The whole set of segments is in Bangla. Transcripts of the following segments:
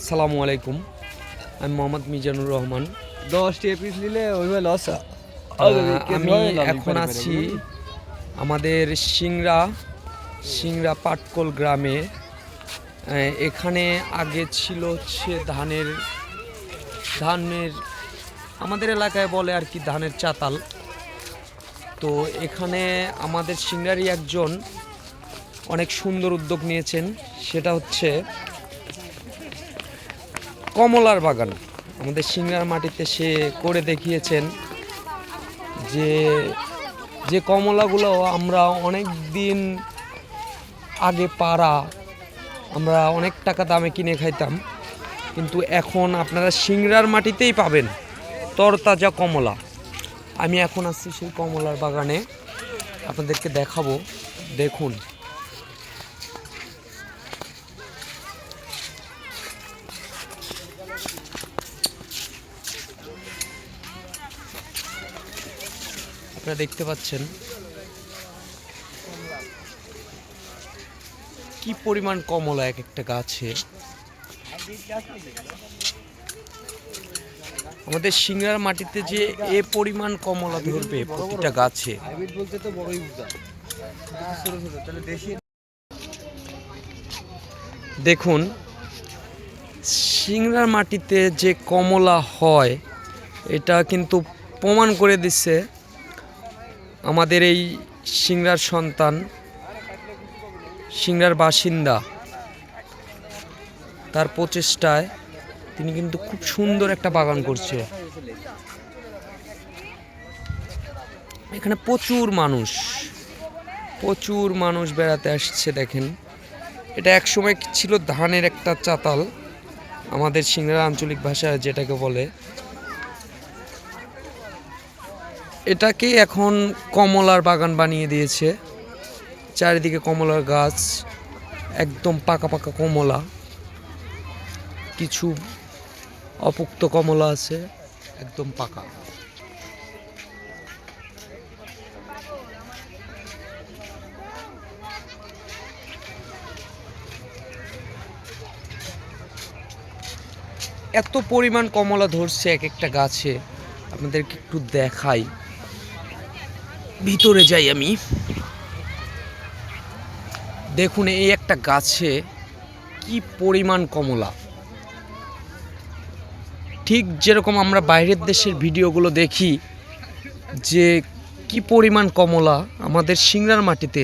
আসসালামু আলাইকুম, আমি মোহাম্মদ মিজানুর রহমান। 10টি পিস নিলে ওইভাবে লস। আমি এখন আছি আমাদের সিংড়া পাটকল গ্রামে। এখানে আগে ছিল হচ্ছে ধানের আমাদের এলাকায় বলে আর কি ধানের চাতাল। তো এখানে আমাদের সিংড়ারই একজন অনেক সুন্দর উদ্যোগ নিয়েছেন, সেটা হচ্ছে কমলার বাগান। আমাদের সিংড়ার মাটিতে সে করে দেখিয়েছেন যে কমলাগুলো আমরা অনেক দিন আগে আমরা অনেক টাকা দামে কিনে খাইতাম, কিন্তু এখন আপনারা সিংড়ার মাটিতেই পাবেন তরতাজা কমলা। আমি এখন আসছি সেই কমলার বাগানে, আপনাদেরকে দেখাবো। দেখুন, আপনারা দেখতে পাচ্ছেন কি পরিমাণ কমলা এক একটা গাছে। আমাদের সিংড়ার মাটিতে যে এ পরিমাণ কমলা ধরবে প্রতিটা গাছে। দেখুন, সিংড়ার মাটিতে যে কমলা হয় এটা কিন্তু প্রমাণ করে দিচ্ছে আমাদের এই সিংড়ার সন্তান, সিংড়ার বাসিন্দা। তার প্রচেষ্টায় তিনি কিন্তু খুব সুন্দর একটা বাগান করছে। এখানে প্রচুর মানুষ বেড়াতে আসছে। দেখেন, এটা একসময় ছিল ধানের একটা চাতাল, আমাদের সিংড়ার আঞ্চলিক ভাষায় যেটাকে বলে। এটাকে এখন কমলার বাগান বানিয়ে দিয়েছে। চারিদিকে কমলার গাছ, একদম পাকা পাকা কমলা, কিছু অপুক্ত কমলা আছে, একদম পাকা। এত পরিমাণ কমলা ধরছে এক একটা গাছে, আপনাদেরকে একটু দেখাই, ভিতরে যাই আমি। দেখুন, এই একটা গাছে কি পরিমাণ কমলা। ঠিক যেরকম আমরা বাইরের দেশের ভিডিওগুলো দেখি যে কি পরিমাণ কমলা আমাদের সিংড়ার মাটিতে।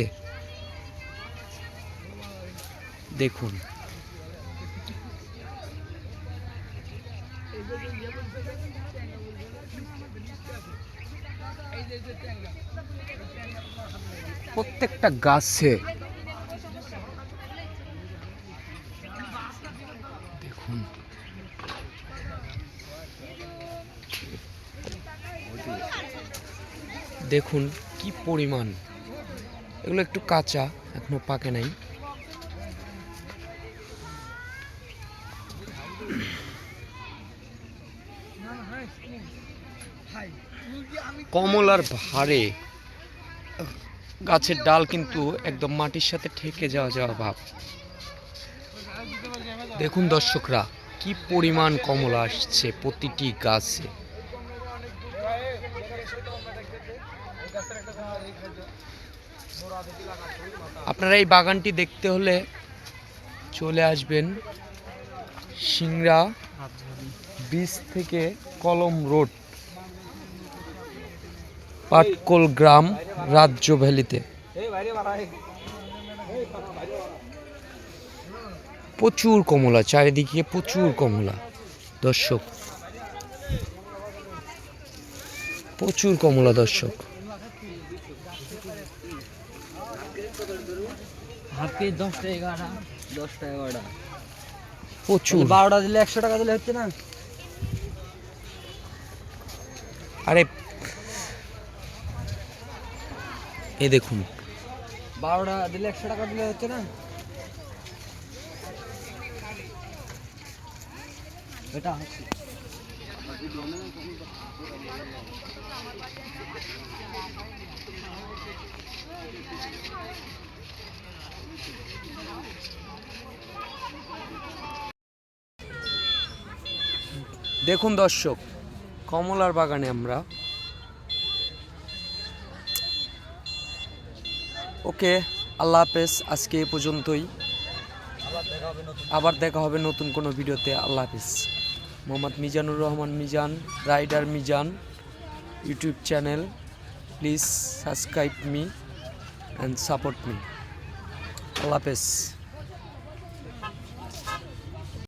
দেখুন, প্রত্যেকটা গাছে দেখুন, দেখুন কি পরিমাণ। এগুলো একটু কাঁচা, এখনো পাকে নাই। কমলার ভারে গাছের ডাল কিন্তু একদম মাটির সাথে ঠেকে যাওয়া ভাব। দেখুন দর্শকরা, কি পরিমাণ কমলা আসছে প্রতিটি গাছে। আপনারা এই বাগানটি দেখতে হলে চলে আসবেন সিংড়া বীজ থেকে কলম রোড, পাটকল গ্রাম, রাজ্য ভ্যালিতে। প্রচুর কমলা, চারিদিকে প্রচুর কমলা দর্শক, প্রচুর কমলা দর্শক। প্রচুর। 12টা দিলে 100 টাকা দিলে হচ্ছে না? আরে এই দেখুন, 12টা দিলে 100 টাকা দিলে হচ্ছে না? এটা হচ্ছে দেখুন দর্শক, কমলার বাগানে আমরা। ওকে, আল্লাহ হাফেজ, আজকে এ পর্যন্তই। আবার দেখা হবে নতুন কোনো ভিডিওতে। আল্লাহ হাফেজ। Mohammad Mizanur Rahman Mizan, rider Mizan YouTube channel. Please subscribe me and support me. আল্লাহ হাফেজ।